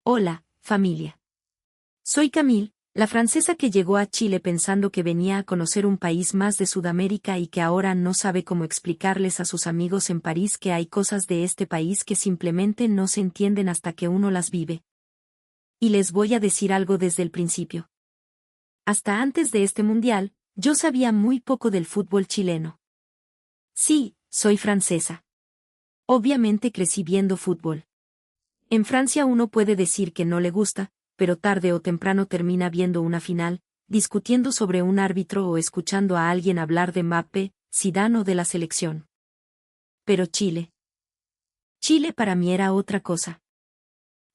Hola, familia. Soy Camille, la francesa que llegó a Chile pensando que venía a conocer un país más de Sudamérica y que ahora no sabe cómo explicarles a sus amigos en París que hay cosas de este país que simplemente no se entienden hasta que uno las vive. Y les voy a decir algo desde el principio. Hasta antes de este mundial, yo sabía muy poco del fútbol chileno. Sí, soy francesa. Obviamente crecí viendo fútbol. En Francia uno puede decir que no le gusta, pero tarde o temprano termina viendo una final, discutiendo sobre un árbitro o escuchando a alguien hablar de Mbappé, Zidane o de la selección. Pero Chile. Chile para mí era otra cosa.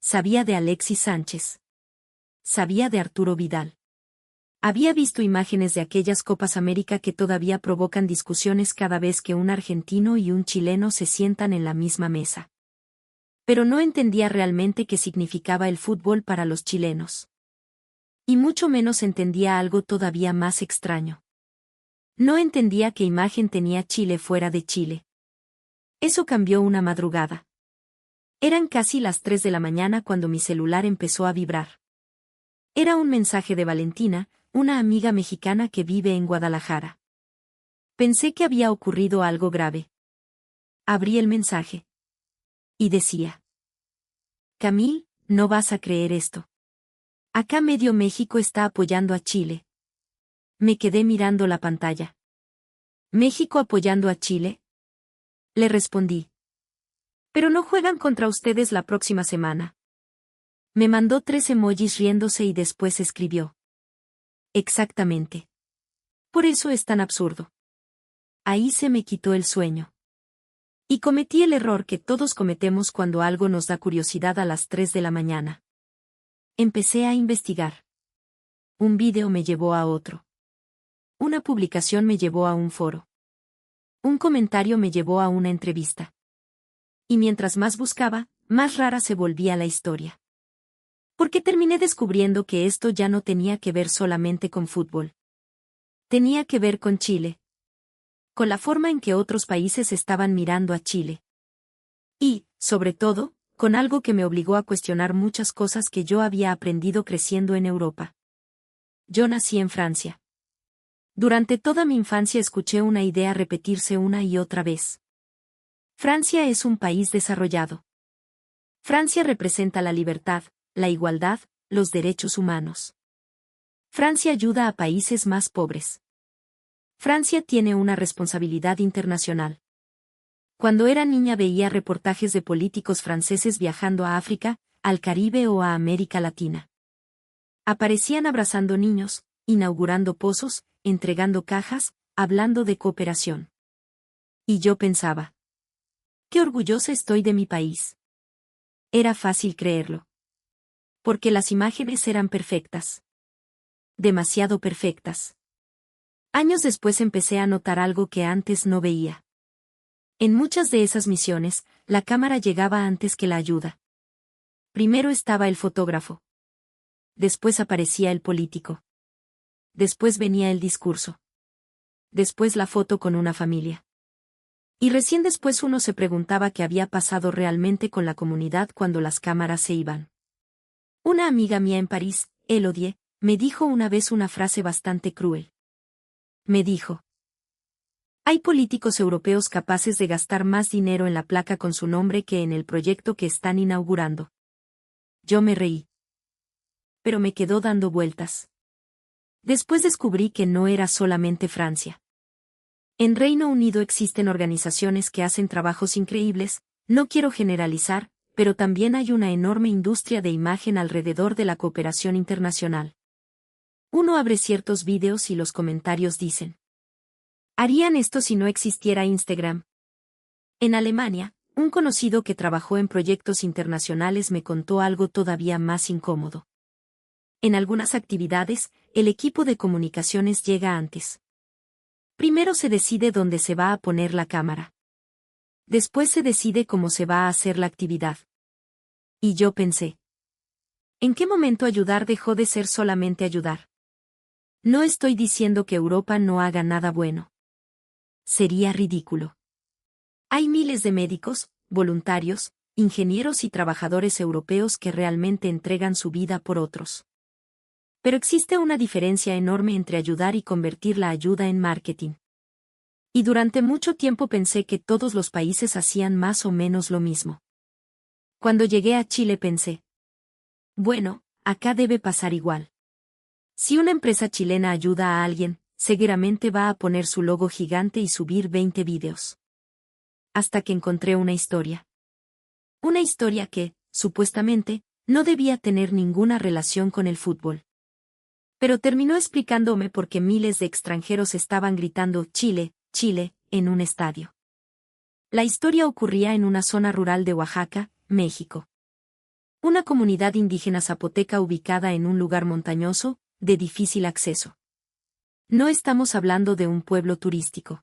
Sabía de Alexis Sánchez. Sabía de Arturo Vidal. Había visto imágenes de aquellas Copas América que todavía provocan discusiones cada vez que un argentino y un chileno se sientan en la misma mesa. Pero no entendía realmente qué significaba el fútbol para los chilenos. Y mucho menos entendía algo todavía más extraño. No entendía qué imagen tenía Chile fuera de Chile. Eso cambió una madrugada. Eran casi las 3 de la mañana cuando mi celular empezó a vibrar. Era un mensaje de Valentina, una amiga mexicana que vive en Guadalajara. Pensé que había ocurrido algo grave. Abrí el mensaje. Y decía: Camille, no vas a creer esto. Acá medio México está apoyando a Chile. Me quedé mirando la pantalla. ¿México apoyando a Chile? Le respondí. Pero no juegan contra ustedes la próxima semana. Me mandó 3 emojis riéndose y después escribió: Exactamente. Por eso es tan absurdo. Ahí se me quitó el sueño. Y cometí el error que todos cometemos cuando algo nos da curiosidad a las 3 de la mañana. Empecé a investigar. Un video me llevó a otro. Una publicación me llevó a un foro. Un comentario me llevó a una entrevista. Y mientras más buscaba, más rara se volvía la historia. Porque terminé descubriendo que esto ya no tenía que ver solamente con fútbol. Tenía que ver con Chile. Con la forma en que otros países estaban mirando a Chile. Y, sobre todo, con algo que me obligó a cuestionar muchas cosas que yo había aprendido creciendo en Europa. Yo nací en Francia. Durante toda mi infancia escuché una idea repetirse una y otra vez. Francia es un país desarrollado. Francia representa la libertad, la igualdad, los derechos humanos. Francia ayuda a países más pobres. Francia tiene una responsabilidad internacional. Cuando era niña veía reportajes de políticos franceses viajando a África, al Caribe o a América Latina. Aparecían abrazando niños, inaugurando pozos, entregando cajas, hablando de cooperación. Y yo pensaba: qué orgullosa estoy de mi país. Era fácil creerlo. Porque las imágenes eran perfectas. Demasiado perfectas. Años después empecé a notar algo que antes no veía. En muchas de esas misiones, la cámara llegaba antes que la ayuda. Primero estaba el fotógrafo. Después aparecía el político. Después venía el discurso. Después la foto con una familia. Y recién después uno se preguntaba qué había pasado realmente con la comunidad cuando las cámaras se iban. Una amiga mía en París, Elodie, me dijo una vez una frase bastante cruel. Me dijo: hay políticos europeos capaces de gastar más dinero en la placa con su nombre que en el proyecto que están inaugurando. Yo me reí. Pero me quedó dando vueltas. Después descubrí que no era solamente Francia. En Reino Unido existen organizaciones que hacen trabajos increíbles, no quiero generalizar, pero también hay una enorme industria de imagen alrededor de la cooperación internacional. Uno abre ciertos vídeos y los comentarios dicen: ¿harían esto si no existiera Instagram? En Alemania, un conocido que trabajó en proyectos internacionales me contó algo todavía más incómodo. En algunas actividades, el equipo de comunicaciones llega antes. Primero se decide dónde se va a poner la cámara. Después se decide cómo se va a hacer la actividad. Y yo pensé: ¿en qué momento ayudar dejó de ser solamente ayudar? No estoy diciendo que Europa no haga nada bueno. Sería ridículo. Hay miles de médicos, voluntarios, ingenieros y trabajadores europeos que realmente entregan su vida por otros. Pero existe una diferencia enorme entre ayudar y convertir la ayuda en marketing. Y durante mucho tiempo pensé que todos los países hacían más o menos lo mismo. Cuando llegué a Chile pensé, bueno, acá debe pasar igual. Si una empresa chilena ayuda a alguien, seguramente va a poner su logo gigante y subir 20 vídeos. Hasta que encontré una historia. Una historia que, supuestamente, no debía tener ninguna relación con el fútbol. Pero terminó explicándome por qué miles de extranjeros estaban gritando Chile, Chile, en un estadio. La historia ocurría en una zona rural de Oaxaca, México. Una comunidad indígena zapoteca ubicada en un lugar montañoso, de difícil acceso. No estamos hablando de un pueblo turístico.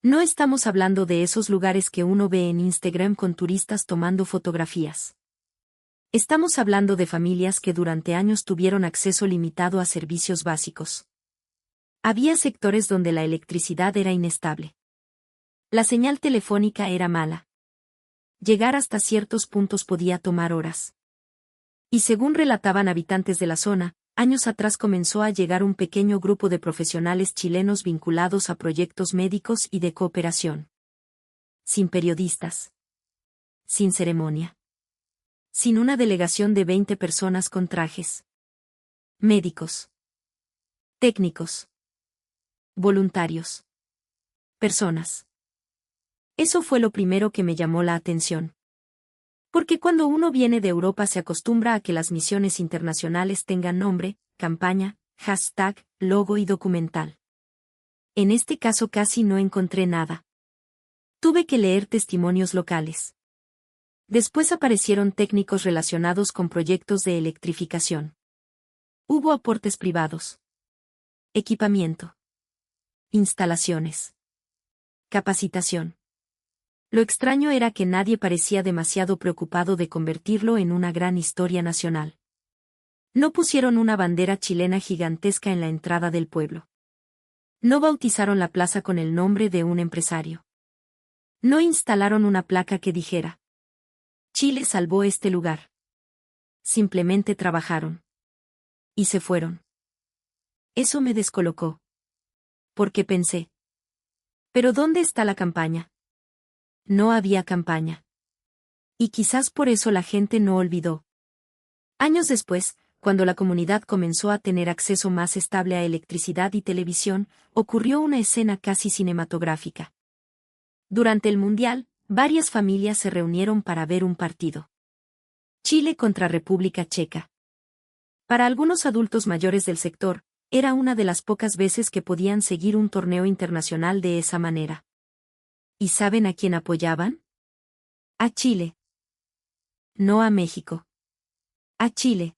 No estamos hablando de esos lugares que uno ve en Instagram con turistas tomando fotografías. Estamos hablando de familias que durante años tuvieron acceso limitado a servicios básicos. Había sectores donde la electricidad era inestable. La señal telefónica era mala. Llegar hasta ciertos puntos podía tomar horas. Y según relataban habitantes de la zona, años atrás comenzó a llegar un pequeño grupo de profesionales chilenos vinculados a proyectos médicos y de cooperación. Sin periodistas. Sin ceremonia. Sin una delegación de 20 personas con trajes. Médicos. Técnicos. Voluntarios. Personas. Eso fue lo primero que me llamó la atención. Porque cuando uno viene de Europa se acostumbra a que las misiones internacionales tengan nombre, campaña, hashtag, logo y documental. En este caso casi no encontré nada. Tuve que leer testimonios locales. Después aparecieron técnicos relacionados con proyectos de electrificación. Hubo aportes privados. Equipamiento. Instalaciones. Capacitación. Lo extraño era que nadie parecía demasiado preocupado de convertirlo en una gran historia nacional. No pusieron una bandera chilena gigantesca en la entrada del pueblo. No bautizaron la plaza con el nombre de un empresario. No instalaron una placa que dijera: Chile salvó este lugar. Simplemente trabajaron. Y se fueron. Eso me descolocó. Porque pensé: ¿pero dónde está la campaña? No había campaña. Y quizás por eso la gente no olvidó. Años después, cuando la comunidad comenzó a tener acceso más estable a electricidad y televisión, ocurrió una escena casi cinematográfica. Durante el Mundial, varias familias se reunieron para ver un partido. Chile contra República Checa. Para algunos adultos mayores del sector, era una de las pocas veces que podían seguir un torneo internacional de esa manera. ¿Y saben a quién apoyaban? A Chile. No a México. A Chile.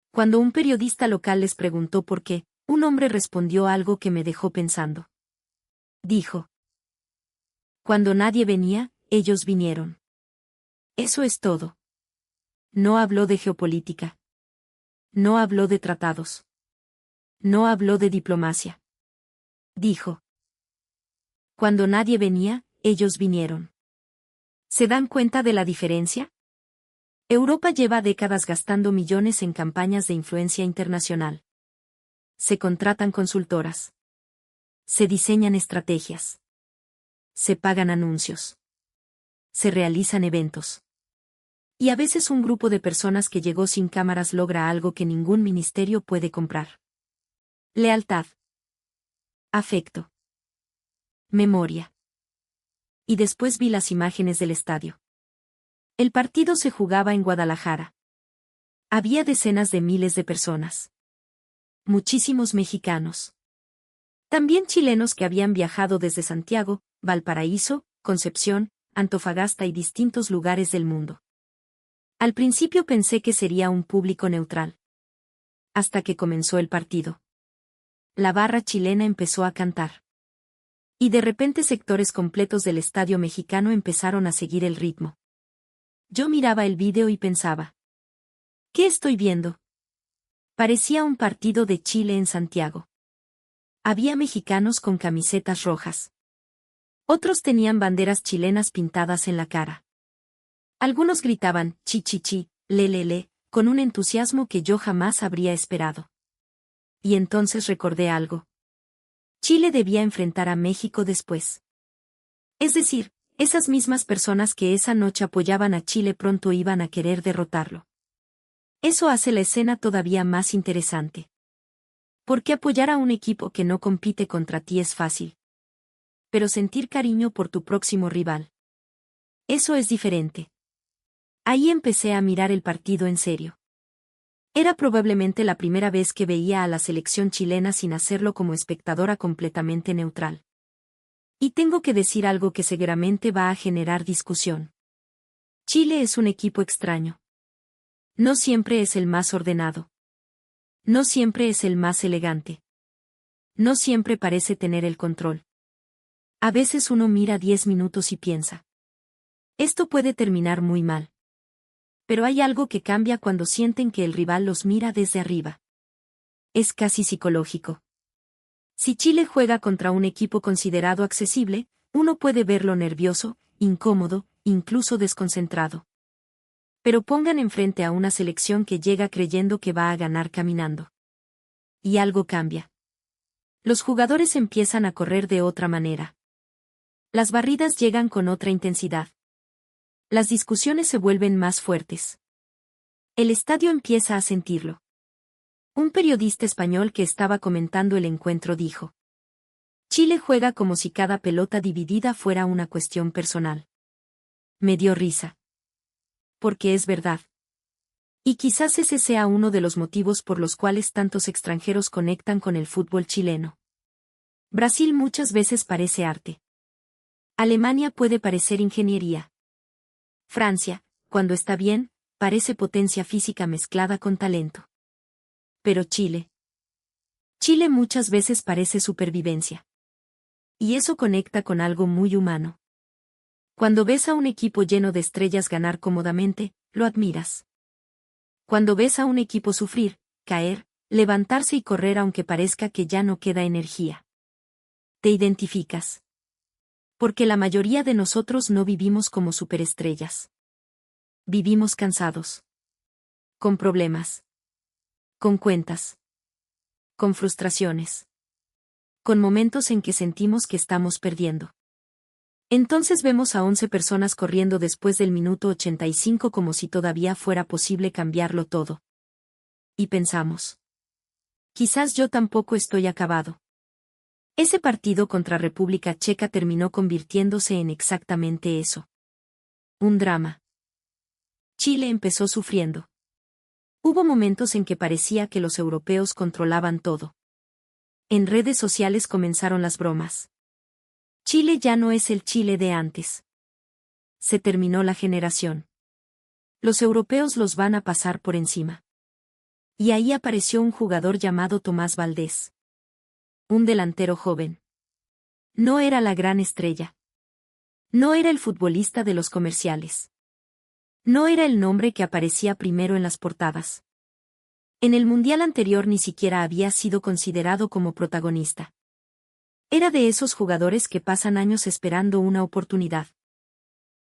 Cuando un periodista local les preguntó por qué, un hombre respondió algo que me dejó pensando. Dijo: cuando nadie venía, ellos vinieron. Eso es todo. No habló de geopolítica. No habló de tratados. No habló de diplomacia. Dijo: cuando nadie venía, ellos vinieron. ¿Se dan cuenta de la diferencia? Europa lleva décadas gastando millones en campañas de influencia internacional. Se contratan consultoras. Se diseñan estrategias. Se pagan anuncios. Se realizan eventos. Y a veces un grupo de personas que llegó sin cámaras logra algo que ningún ministerio puede comprar. Lealtad. Afecto. Memoria. Y después vi las imágenes del estadio. El partido se jugaba en Guadalajara. Había decenas de miles de personas. Muchísimos mexicanos. También chilenos que habían viajado desde Santiago, Valparaíso, Concepción, Antofagasta y distintos lugares del mundo. Al principio pensé que sería un público neutral. Hasta que comenzó el partido. La barra chilena empezó a cantar. Y de repente sectores completos del estadio mexicano empezaron a seguir el ritmo. Yo miraba el vídeo y pensaba: ¿qué estoy viendo? Parecía un partido de Chile en Santiago. Había mexicanos con camisetas rojas. Otros tenían banderas chilenas pintadas en la cara. Algunos gritaban, chi chi chi, le, con un entusiasmo que yo jamás habría esperado. Y entonces recordé algo. Chile debía enfrentar a México después. Es decir, esas mismas personas que esa noche apoyaban a Chile pronto iban a querer derrotarlo. Eso hace la escena todavía más interesante. Porque apoyar a un equipo que no compite contra ti es fácil. Pero sentir cariño por tu próximo rival. Eso es diferente. Ahí empecé a mirar el partido en serio. Era probablemente la primera vez que veía a la selección chilena sin hacerlo como espectadora completamente neutral. Y tengo que decir algo que seguramente va a generar discusión. Chile es un equipo extraño. No siempre es el más ordenado. No siempre es el más elegante. No siempre parece tener el control. A veces uno mira 10 minutos y piensa. Esto puede terminar muy mal. Pero hay algo que cambia cuando sienten que el rival los mira desde arriba. Es casi psicológico. Si Chile juega contra un equipo considerado accesible, uno puede verlo nervioso, incómodo, incluso desconcentrado. Pero pongan enfrente a una selección que llega creyendo que va a ganar caminando. Y algo cambia. Los jugadores empiezan a correr de otra manera. Las barridas llegan con otra intensidad. Las discusiones se vuelven más fuertes. El estadio empieza a sentirlo. Un periodista español que estaba comentando el encuentro dijo: Chile juega como si cada pelota dividida fuera una cuestión personal. Me dio risa. Porque es verdad. Y quizás ese sea uno de los motivos por los cuales tantos extranjeros conectan con el fútbol chileno. Brasil muchas veces parece arte. Alemania puede parecer ingeniería. Francia, cuando está bien, parece potencia física mezclada con talento. Pero Chile. Chile muchas veces parece supervivencia. Y eso conecta con algo muy humano. Cuando ves a un equipo lleno de estrellas ganar cómodamente, lo admiras. Cuando ves a un equipo sufrir, caer, levantarse y correr aunque parezca que ya no queda energía. Te identificas. Porque la mayoría de nosotros no vivimos como superestrellas. Vivimos cansados. Con problemas. Con cuentas. Con frustraciones. Con momentos en que sentimos que estamos perdiendo. Entonces vemos a 11 personas corriendo después del minuto 85 como si todavía fuera posible cambiarlo todo. Y pensamos. Quizás yo tampoco estoy acabado. Ese partido contra República Checa terminó convirtiéndose en exactamente eso. Un drama. Chile empezó sufriendo. Hubo momentos en que parecía que los europeos controlaban todo. En redes sociales comenzaron las bromas. Chile ya no es el Chile de antes. Se terminó la generación. Los europeos los van a pasar por encima. Y ahí apareció un jugador llamado Tomás Valdés. Un delantero joven. No era la gran estrella. No era el futbolista de los comerciales. No era el nombre que aparecía primero en las portadas. En el mundial anterior ni siquiera había sido considerado como protagonista. Era de esos jugadores que pasan años esperando una oportunidad.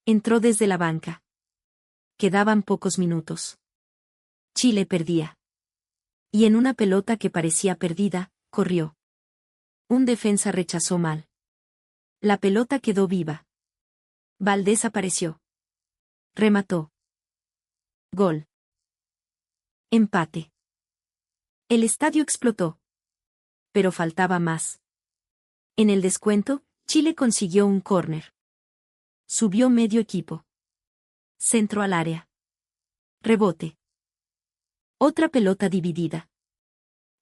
Entró desde la banca. Quedaban pocos minutos. Chile perdía. Y en una pelota que parecía perdida, corrió. Un defensa rechazó mal. La pelota quedó viva. Valdés apareció. Remató. Gol. Empate. El estadio explotó. Pero faltaba más. En el descuento, Chile consiguió un córner. Subió medio equipo. Centro al área. Rebote. Otra pelota dividida.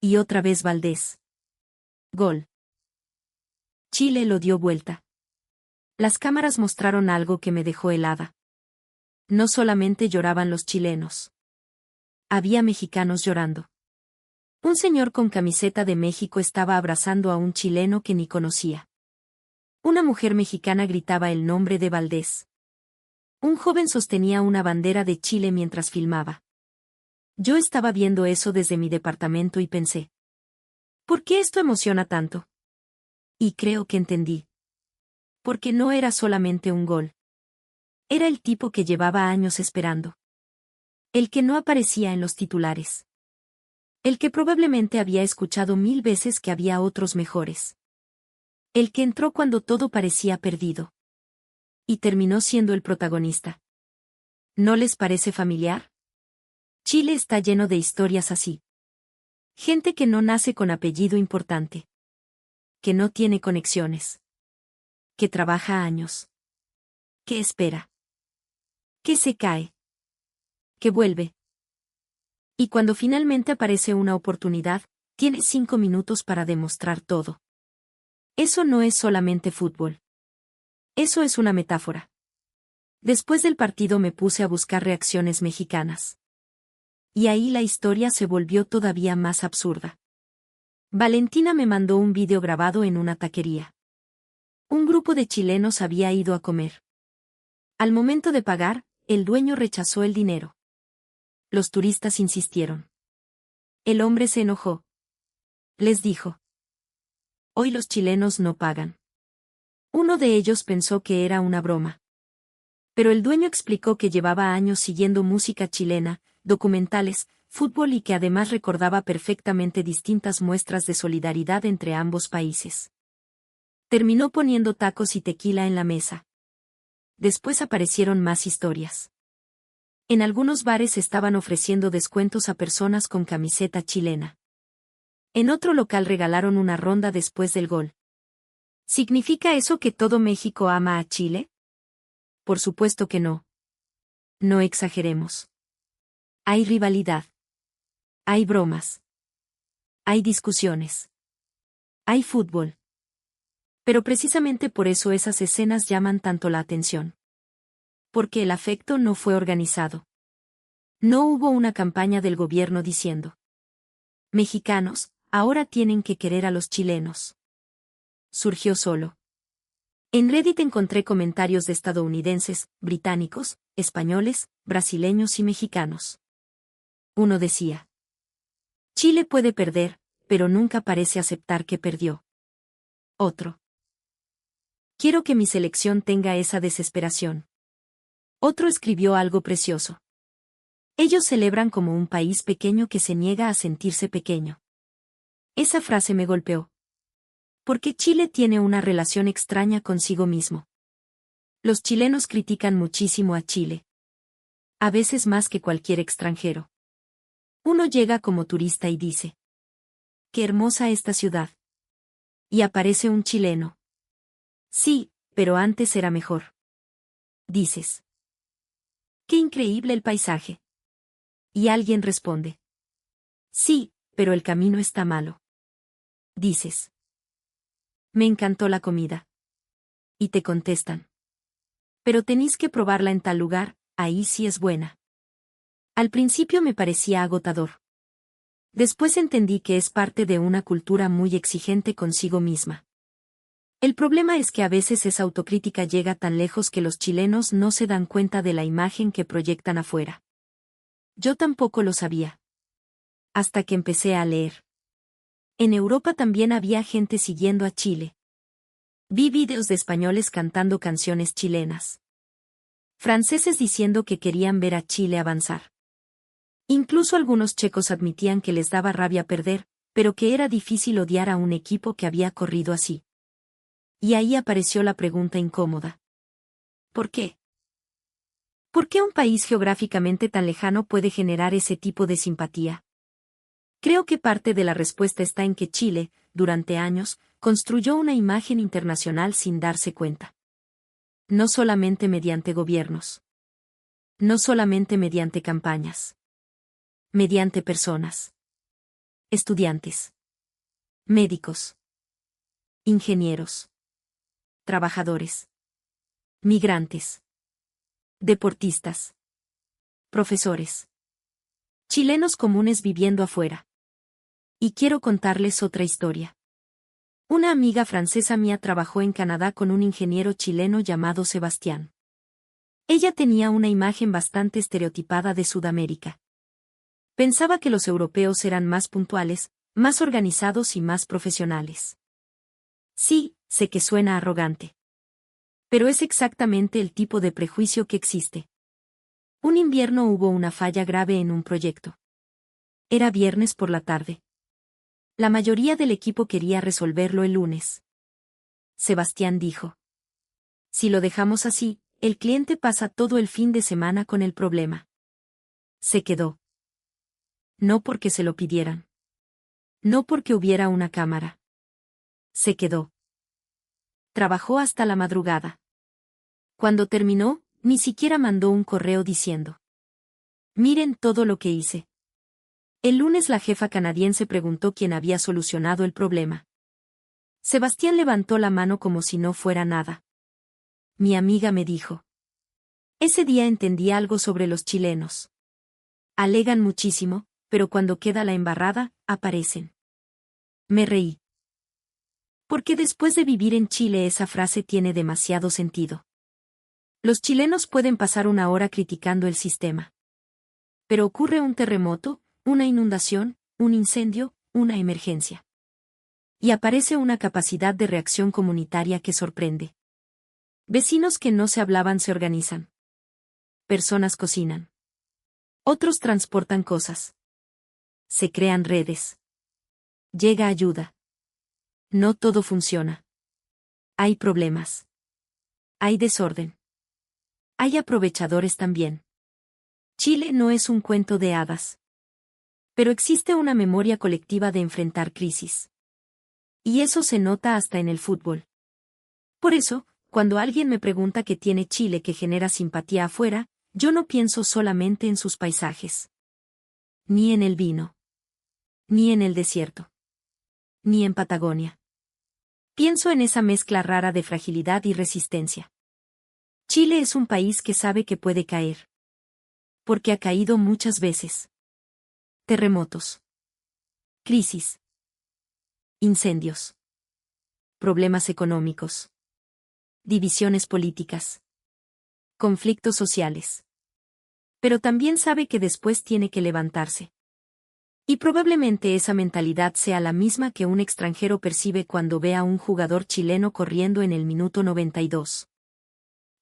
Y otra vez Valdés. Gol. Chile lo dio vuelta. Las cámaras mostraron algo que me dejó helada. No solamente lloraban los chilenos. Había mexicanos llorando. Un señor con camiseta de México estaba abrazando a un chileno que ni conocía. Una mujer mexicana gritaba el nombre de Valdés. Un joven sostenía una bandera de Chile mientras filmaba. Yo estaba viendo eso desde mi departamento y pensé: ¿por qué esto emociona tanto? Y creo que entendí. Porque no era solamente un gol. Era el tipo que llevaba años esperando. El que no aparecía en los titulares. El que probablemente había escuchado 1000 veces que había otros mejores. El que entró cuando todo parecía perdido. Y terminó siendo el protagonista. ¿No les parece familiar? Chile está lleno de historias así. Gente que no nace con apellido importante. Que no tiene conexiones. Que trabaja años. Que espera. Que se cae. Que vuelve. Y cuando finalmente aparece una oportunidad, tiene 5 minutos para demostrar todo. Eso no es solamente fútbol. Eso es una metáfora. Después del partido me puse a buscar reacciones mexicanas. Y ahí la historia se volvió todavía más absurda. Valentina me mandó un vídeo grabado en una taquería. Un grupo de chilenos había ido a comer. Al momento de pagar, el dueño rechazó el dinero. Los turistas insistieron. El hombre se enojó. Les dijo: hoy los chilenos no pagan. Uno de ellos pensó que era una broma. Pero el dueño explicó que llevaba años siguiendo música chilena, documentales, fútbol y que además recordaba perfectamente distintas muestras de solidaridad entre ambos países. Terminó poniendo tacos y tequila en la mesa. Después aparecieron más historias. En algunos bares estaban ofreciendo descuentos a personas con camiseta chilena. En otro local regalaron una ronda después del gol. ¿Significa eso que todo México ama a Chile? Por supuesto que no. No exageremos. Hay rivalidad. Hay bromas. Hay discusiones. Hay fútbol. Pero precisamente por eso esas escenas llaman tanto la atención. Porque el afecto no fue organizado. No hubo una campaña del gobierno diciendo: mexicanos, ahora tienen que querer a los chilenos. Surgió solo. En Reddit encontré comentarios de estadounidenses, británicos, españoles, brasileños y mexicanos. Uno decía: Chile puede perder, pero nunca parece aceptar que perdió. Otro: quiero que mi selección tenga esa desesperación. Otro escribió algo precioso: ellos celebran como un país pequeño que se niega a sentirse pequeño. Esa frase me golpeó. Porque Chile tiene una relación extraña consigo mismo. Los chilenos critican muchísimo a Chile. A veces más que cualquier extranjero. Uno llega como turista y dice: ¡qué hermosa esta ciudad! Y aparece un chileno. Sí, pero antes era mejor. Dices: ¡qué increíble el paisaje! Y alguien responde: sí, pero el camino está malo. Dices: me encantó la comida. Y te contestan: pero tenéis que probarla en tal lugar, ahí sí es buena. Al principio me parecía agotador. Después entendí que es parte de una cultura muy exigente consigo misma. El problema es que a veces esa autocrítica llega tan lejos que los chilenos no se dan cuenta de la imagen que proyectan afuera. Yo tampoco lo sabía. Hasta que empecé a leer. En Europa también había gente siguiendo a Chile. Vi vídeos de españoles cantando canciones chilenas. Franceses diciendo que querían ver a Chile avanzar. Incluso algunos checos admitían que les daba rabia perder, pero que era difícil odiar a un equipo que había corrido así. Y ahí apareció la pregunta incómoda. ¿Por qué? ¿Por qué un país geográficamente tan lejano puede generar ese tipo de simpatía? Creo que parte de la respuesta está en que Chile, durante años, construyó una imagen internacional sin darse cuenta. No solamente mediante gobiernos. No solamente mediante campañas. Mediante personas. Estudiantes. Médicos. Ingenieros. Trabajadores. Migrantes. Deportistas. Profesores. Chilenos comunes viviendo afuera. Y quiero contarles otra historia. Una amiga francesa mía trabajó en Canadá con un ingeniero chileno llamado Sebastián. Ella tenía una imagen bastante estereotipada de Sudamérica. Pensaba que los europeos eran más puntuales, más organizados y más profesionales. Sí, sé que suena arrogante. Pero es exactamente el tipo de prejuicio que existe. Un invierno hubo una falla grave en un proyecto. Era viernes por la tarde. La mayoría del equipo quería resolverlo el lunes. Sebastián dijo: si lo dejamos así, el cliente pasa todo el fin de semana con el problema. Se quedó. No porque se lo pidieran. No porque hubiera una cámara. Se quedó. Trabajó hasta la madrugada. Cuando terminó, ni siquiera mandó un correo diciendo: miren todo lo que hice. El lunes la jefa canadiense preguntó quién había solucionado el problema. Sebastián levantó la mano como si no fuera nada. Mi amiga me dijo. Ese día entendí algo sobre los chilenos. Alegan muchísimo, pero cuando queda la embarrada, aparecen. Me reí. Porque después de vivir en Chile esa frase tiene demasiado sentido. Los chilenos pueden pasar una hora criticando el sistema. Pero ocurre un terremoto, una inundación, un incendio, una emergencia. Y aparece una capacidad de reacción comunitaria que sorprende. Vecinos que no se hablaban se organizan. Personas cocinan. Otros transportan cosas. Se crean redes. Llega ayuda. No todo funciona. Hay problemas. Hay desorden. Hay aprovechadores también. Chile no es un cuento de hadas. Pero existe una memoria colectiva de enfrentar crisis. Y eso se nota hasta en el fútbol. Por eso, cuando alguien me pregunta qué tiene Chile que genera simpatía afuera, yo no pienso solamente en sus paisajes. Ni en el vino. Ni en el desierto. Ni en Patagonia. Pienso en esa mezcla rara de fragilidad y resistencia. Chile es un país que sabe que puede caer. Porque ha caído muchas veces. Terremotos. Crisis. Incendios. Problemas económicos. Divisiones políticas. Conflictos sociales. Pero también sabe que después tiene que levantarse. Y probablemente esa mentalidad sea la misma que un extranjero percibe cuando ve a un jugador chileno corriendo en el minuto 92.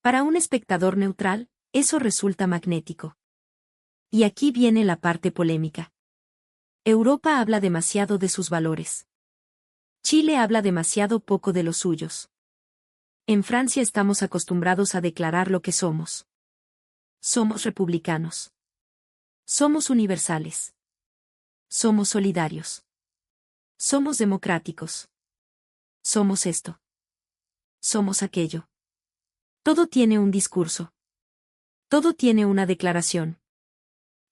Para un espectador neutral, eso resulta magnético. Y aquí viene la parte polémica. Europa habla demasiado de sus valores. Chile habla demasiado poco de los suyos. En Francia estamos acostumbrados a declarar lo que somos. Somos republicanos. Somos universales. Somos solidarios. Somos democráticos. Somos esto. Somos aquello. Todo tiene un discurso. Todo tiene una declaración.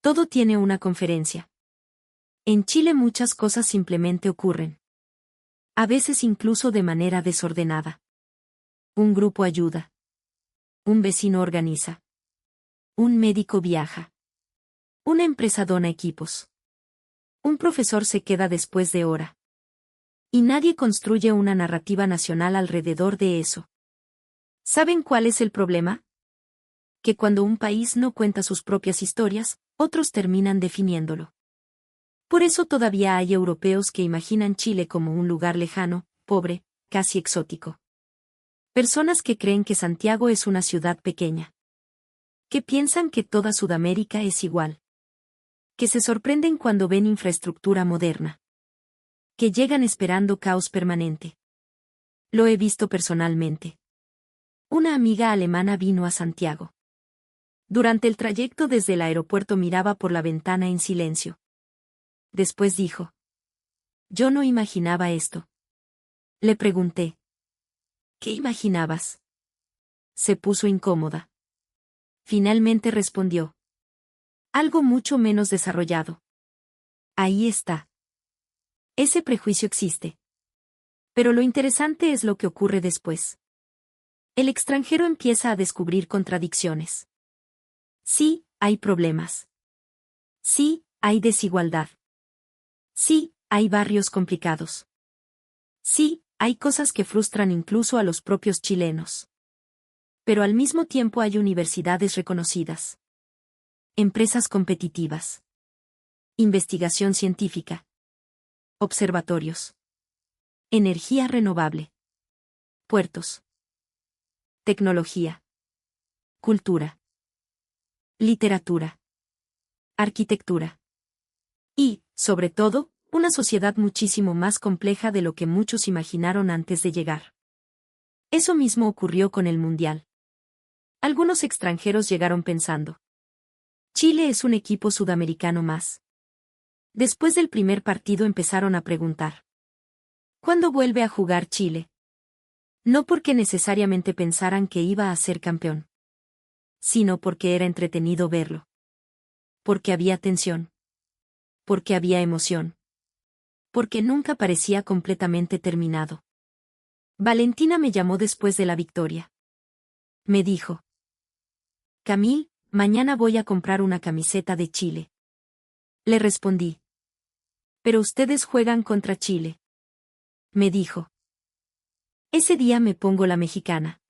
Todo tiene una conferencia. En Chile muchas cosas simplemente ocurren. A veces incluso de manera desordenada. Un grupo ayuda. Un vecino organiza. Un médico viaja. Una empresa dona equipos. Un profesor se queda después de hora. Y nadie construye una narrativa nacional alrededor de eso. ¿Saben cuál es el problema? Que cuando un país no cuenta sus propias historias, otros terminan definiéndolo. Por eso todavía hay europeos que imaginan Chile como un lugar lejano, pobre, casi exótico. Personas que creen que Santiago es una ciudad pequeña. Que piensan que toda Sudamérica es igual. Que se sorprenden cuando ven infraestructura moderna. Que llegan esperando caos permanente. Lo he visto personalmente. Una amiga alemana vino a Santiago. Durante el trayecto desde el aeropuerto miraba por la ventana en silencio. Después dijo: yo no imaginaba esto. Le pregunté: ¿qué imaginabas? Se puso incómoda. Finalmente respondió: algo mucho menos desarrollado. Ahí está. Ese prejuicio existe. Pero lo interesante es lo que ocurre después. El extranjero empieza a descubrir contradicciones. Sí, hay problemas. Sí, hay desigualdad. Sí, hay barrios complicados. Sí, hay cosas que frustran incluso a los propios chilenos. Pero al mismo tiempo hay universidades reconocidas. Empresas competitivas. Investigación científica. Observatorios. Energía renovable. Puertos. tecnología, cultura, literatura, arquitectura. Y, sobre todo, una sociedad muchísimo más compleja de lo que muchos imaginaron antes de llegar. Eso mismo ocurrió con el Mundial. Algunos extranjeros llegaron pensando: Chile es un equipo sudamericano más. Después del primer partido empezaron a preguntar: ¿cuándo vuelve a jugar Chile? No porque necesariamente pensaran que iba a ser campeón, sino porque era entretenido verlo. Porque había tensión. Porque había emoción. Porque nunca parecía completamente terminado. Valentina me llamó después de la victoria. Me dijo: Camille, mañana voy a comprar una camiseta de Chile. Le respondí: pero ustedes juegan contra Chile. Me dijo: ese día me pongo la mexicana.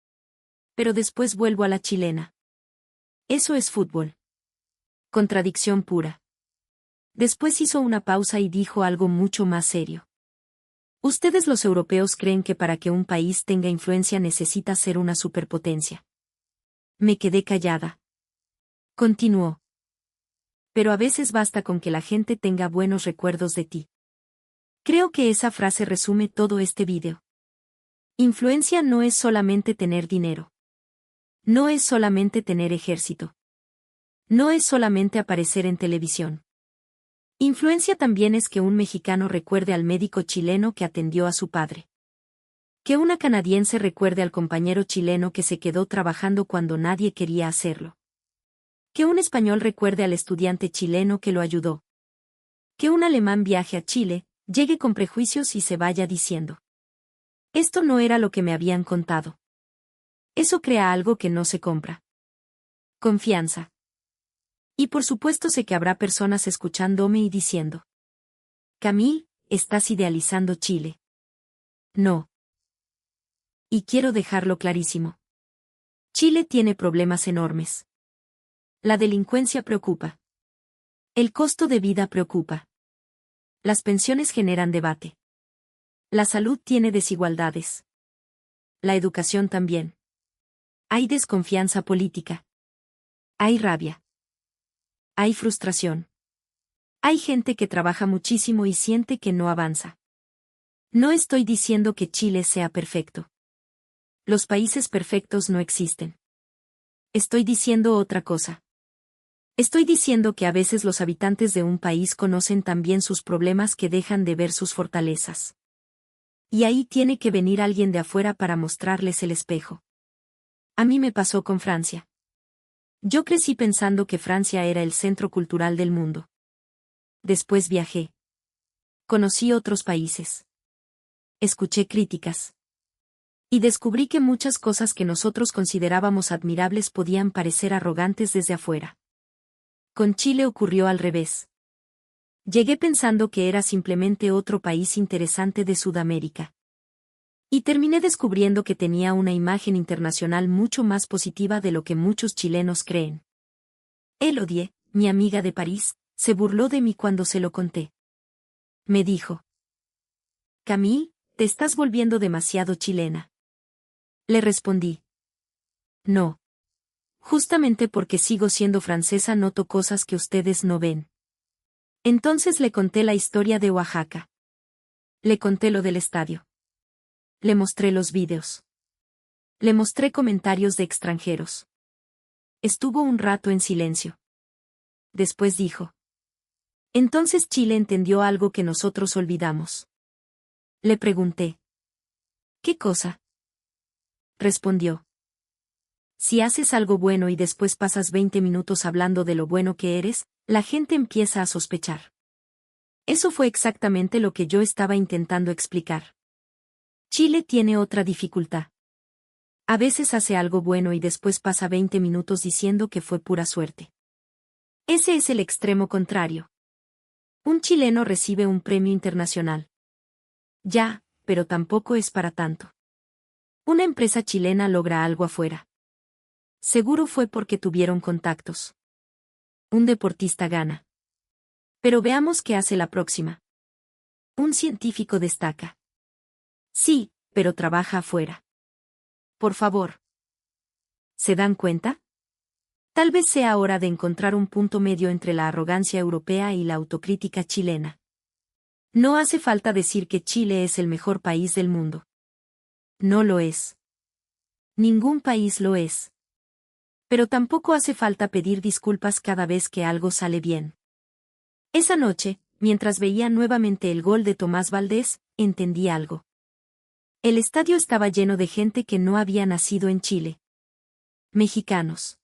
Pero después vuelvo a la chilena. Eso es fútbol. Contradicción pura. Después hizo una pausa y dijo algo mucho más serio. Ustedes los europeos creen que para que un país tenga influencia necesita ser una superpotencia. Me quedé callada. Continuó: pero a veces basta con que la gente tenga buenos recuerdos de ti. Creo que esa frase resume todo este vídeo. Influencia no es solamente tener dinero. No es solamente tener ejército. No es solamente aparecer en televisión. Influencia también es que un mexicano recuerde al médico chileno que atendió a su padre. Que una canadiense recuerde al compañero chileno que se quedó trabajando cuando nadie quería hacerlo. Que un español recuerde al estudiante chileno que lo ayudó. Que un alemán viaje a Chile, llegue con prejuicios y se vaya diciendo: esto no era lo que me habían contado. Eso crea algo que no se compra. Confianza. Y por supuesto sé que habrá personas escuchándome y diciendo: Camille, estás idealizando Chile. No. Y quiero dejarlo clarísimo. Chile tiene problemas enormes. La delincuencia preocupa. El costo de vida preocupa. Las pensiones generan debate. La salud tiene desigualdades. La educación también. Hay desconfianza política. Hay rabia. Hay frustración. Hay gente que trabaja muchísimo y siente que no avanza. No estoy diciendo que Chile sea perfecto. Los países perfectos no existen. Estoy diciendo otra cosa. Estoy diciendo que a veces los habitantes de un país conocen tan bien sus problemas que dejan de ver sus fortalezas. Y ahí tiene que venir alguien de afuera para mostrarles el espejo. A mí me pasó con Francia. Yo crecí pensando que Francia era el centro cultural del mundo. Después viajé. Conocí otros países. Escuché críticas. Y descubrí que muchas cosas que nosotros considerábamos admirables podían parecer arrogantes desde afuera. Con Chile ocurrió al revés. Llegué pensando que era simplemente otro país interesante de Sudamérica. Y terminé descubriendo que tenía una imagen internacional mucho más positiva de lo que muchos chilenos creen. Elodie, mi amiga de París, se burló de mí cuando se lo conté. Me dijo: Camille, te estás volviendo demasiado chilena. Le respondí: no. Justamente porque sigo siendo francesa noto cosas que ustedes no ven. Entonces le conté la historia de Oaxaca. Le conté lo del estadio. Le mostré los vídeos. Le mostré comentarios de extranjeros. Estuvo un rato en silencio. Después dijo: entonces Chile entendió algo que nosotros olvidamos. Le pregunté: ¿qué cosa? Respondió: si haces algo bueno y después pasas 20 minutos hablando de lo bueno que eres, la gente empieza a sospechar. Eso fue exactamente lo que yo estaba intentando explicar. Chile tiene otra dificultad. A veces hace algo bueno y después pasa 20 minutos diciendo que fue pura suerte. Ese es el extremo contrario. Un chileno recibe un premio internacional. Ya, pero tampoco es para tanto. Una empresa chilena logra algo afuera. Seguro fue porque tuvieron contactos. Un deportista gana. Pero veamos qué hace la próxima. Un científico destaca. Sí, pero trabaja afuera. Por favor. ¿Se dan cuenta? Tal vez sea hora de encontrar un punto medio entre la arrogancia europea y la autocrítica chilena. No hace falta decir que Chile es el mejor país del mundo. No lo es. Ningún país lo es. Pero tampoco hace falta pedir disculpas cada vez que algo sale bien. Esa noche, mientras veía nuevamente el gol de Tomás Valdés, entendí algo. El estadio estaba lleno de gente que no había nacido en Chile. Mexicanos.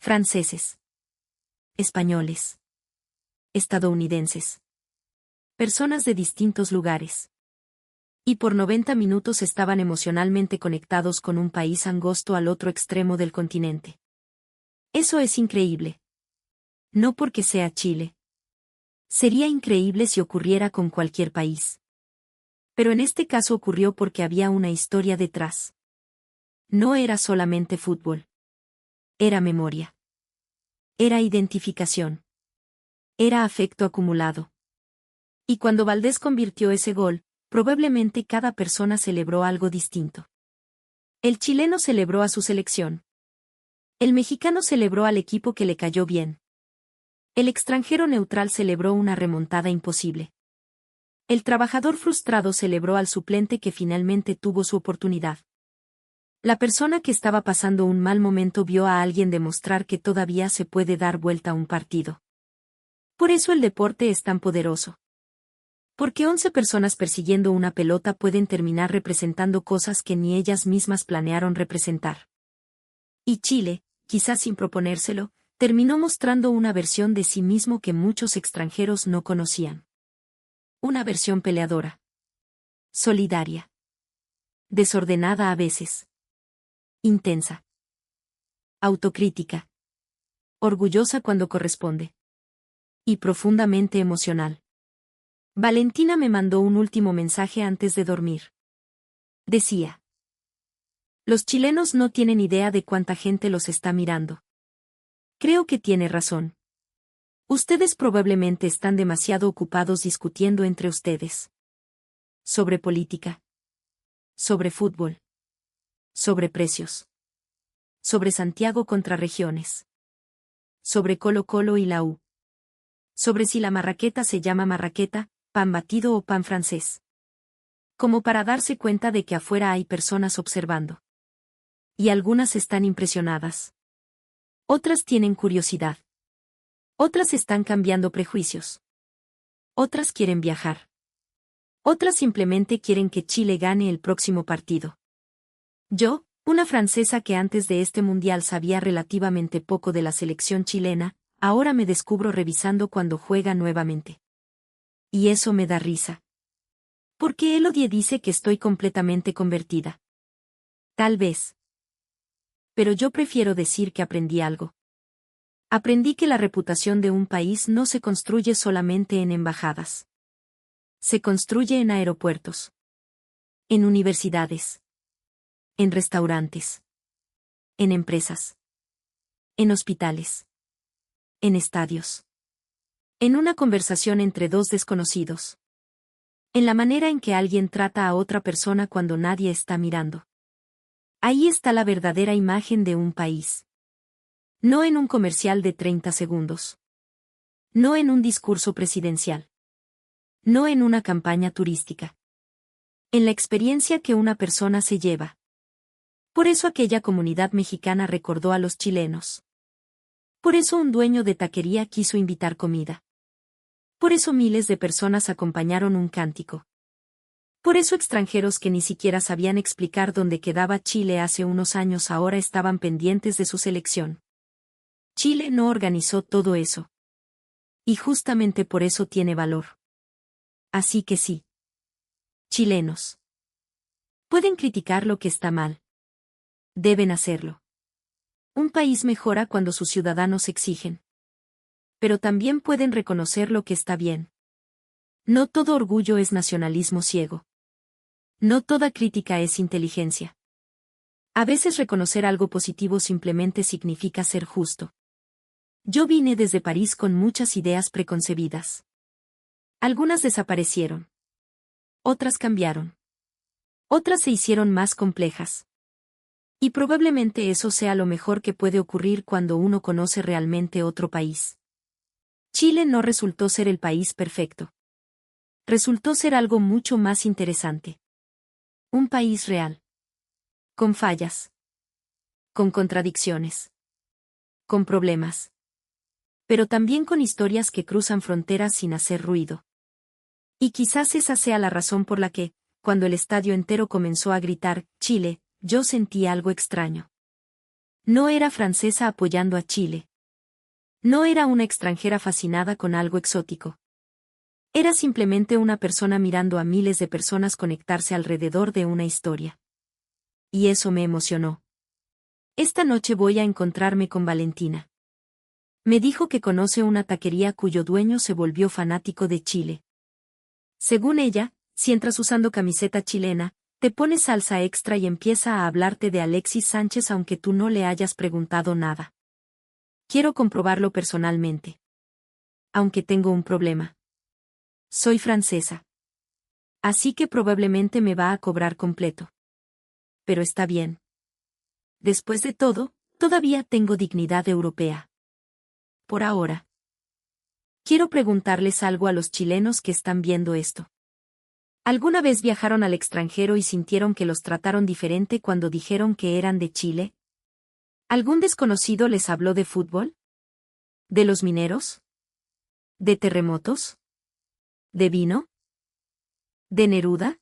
Franceses. Españoles. Estadounidenses. Personas de distintos lugares. Y por 90 minutos estaban emocionalmente conectados con un país angosto al otro extremo del continente. Eso es increíble. No porque sea Chile. Sería increíble si ocurriera con cualquier país. Pero en este caso ocurrió porque había una historia detrás. No era solamente fútbol. Era memoria. Era identificación. Era afecto acumulado. Y cuando Valdés convirtió ese gol, probablemente cada persona celebró algo distinto. El chileno celebró a su selección. El mexicano celebró al equipo que le cayó bien. El extranjero neutral celebró una remontada imposible. El trabajador frustrado celebró al suplente que finalmente tuvo su oportunidad. La persona que estaba pasando un mal momento vio a alguien demostrar que todavía se puede dar vuelta a un partido. Por eso el deporte es tan poderoso. Porque 11 personas persiguiendo una pelota pueden terminar representando cosas que ni ellas mismas planearon representar. Y Chile, quizás sin proponérselo, terminó mostrando una versión de sí mismo que muchos extranjeros no conocían. Una versión peleadora. Solidaria. Desordenada a veces. Intensa. Autocrítica. Orgullosa cuando corresponde. Y profundamente emocional. Valentina me mandó un último mensaje antes de dormir. Decía: los chilenos no tienen idea de cuánta gente los está mirando. Creo que tiene razón. Ustedes probablemente están demasiado ocupados discutiendo entre ustedes. Sobre política. Sobre fútbol. Sobre precios. Sobre Santiago contra regiones. Sobre Colo-Colo y la U. Sobre si la marraqueta se llama marraqueta, pan batido o pan francés. Como para darse cuenta de que afuera hay personas observando. Y algunas están impresionadas. Otras tienen curiosidad. Otras están cambiando prejuicios. Otras quieren viajar. Otras simplemente quieren que Chile gane el próximo partido. Yo, una francesa que antes de este mundial sabía relativamente poco de la selección chilena, ahora me descubro revisando cuando juega nuevamente. Y eso me da risa. Porque Elodie dice que estoy completamente convertida. Tal vez. Pero yo prefiero decir que aprendí algo. Aprendí que la reputación de un país no se construye solamente en embajadas. Se construye en aeropuertos. En universidades. En restaurantes. En empresas. En hospitales. En estadios. En una conversación entre dos desconocidos. En la manera en que alguien trata a otra persona cuando nadie está mirando. Ahí está la verdadera imagen de un país. No en un comercial de 30 segundos. No en un discurso presidencial. No en una campaña turística. En la experiencia que una persona se lleva. Por eso aquella comunidad mexicana recordó a los chilenos. Por eso un dueño de taquería quiso invitar comida. Por eso miles de personas acompañaron un cántico. Por eso extranjeros que ni siquiera sabían explicar dónde quedaba Chile hace unos años ahora estaban pendientes de su selección. Chile no organizó todo eso. Y justamente por eso tiene valor. Así que sí. Chilenos. Pueden criticar lo que está mal. Deben hacerlo. Un país mejora cuando sus ciudadanos exigen. Pero también pueden reconocer lo que está bien. No todo orgullo es nacionalismo ciego. No toda crítica es inteligencia. A veces reconocer algo positivo simplemente significa ser justo. Yo vine desde París con muchas ideas preconcebidas. Algunas desaparecieron. Otras cambiaron. Otras se hicieron más complejas. Y probablemente eso sea lo mejor que puede ocurrir cuando uno conoce realmente otro país. Chile no resultó ser el país perfecto. Resultó ser algo mucho más interesante. Un país real. Con fallas. Con contradicciones. Con problemas. Pero también con historias que cruzan fronteras sin hacer ruido. Y quizás esa sea la razón por la que, cuando el estadio entero comenzó a gritar, Chile, yo sentí algo extraño. No era francesa apoyando a Chile. No era una extranjera fascinada con algo exótico. Era simplemente una persona mirando a miles de personas conectarse alrededor de una historia. Y eso me emocionó. Esta noche voy a encontrarme con Valentina. Me dijo que conoce una taquería cuyo dueño se volvió fanático de Chile. Según ella, si entras usando camiseta chilena, te pone salsa extra y empieza a hablarte de Alexis Sánchez aunque tú no le hayas preguntado nada. Quiero comprobarlo personalmente. Aunque tengo un problema. Soy francesa. Así que probablemente me va a cobrar completo. Pero está bien. Después de todo, todavía tengo dignidad europea. Por ahora. Quiero preguntarles algo a los chilenos que están viendo esto. ¿Alguna vez viajaron al extranjero y sintieron que los trataron diferente cuando dijeron que eran de Chile? ¿Algún desconocido les habló de fútbol? ¿De los mineros? ¿De terremotos? ¿De vino? ¿De Neruda?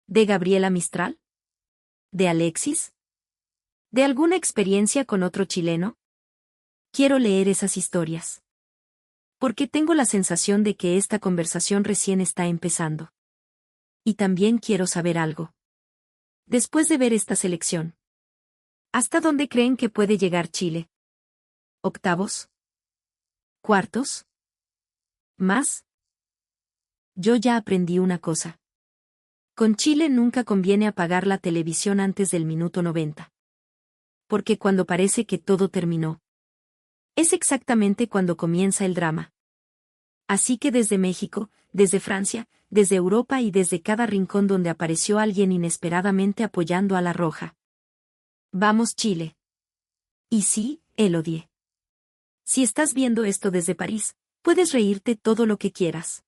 ¿De Gabriela Mistral? ¿De Alexis? ¿De alguna experiencia con otro chileno? Quiero leer esas historias. Porque tengo la sensación de que esta conversación recién está empezando. Y también quiero saber algo. Después de ver esta selección, ¿hasta dónde creen que puede llegar Chile? ¿Octavos? ¿Cuartos? ¿Más? Yo ya aprendí una cosa. Con Chile nunca conviene apagar la televisión antes del minuto 90. Porque cuando parece que todo terminó, es exactamente cuando comienza el drama. Así que desde México, desde Francia, desde Europa y desde cada rincón donde apareció alguien inesperadamente apoyando a la Roja. Vamos Chile. Y sí, Elodie. Si estás viendo esto desde París, puedes reírte todo lo que quieras.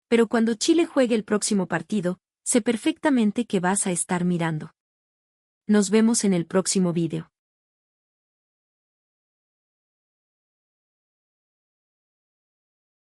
Pero cuando Chile juegue el próximo partido, sé perfectamente que vas a estar mirando. Nos vemos en el próximo vídeo.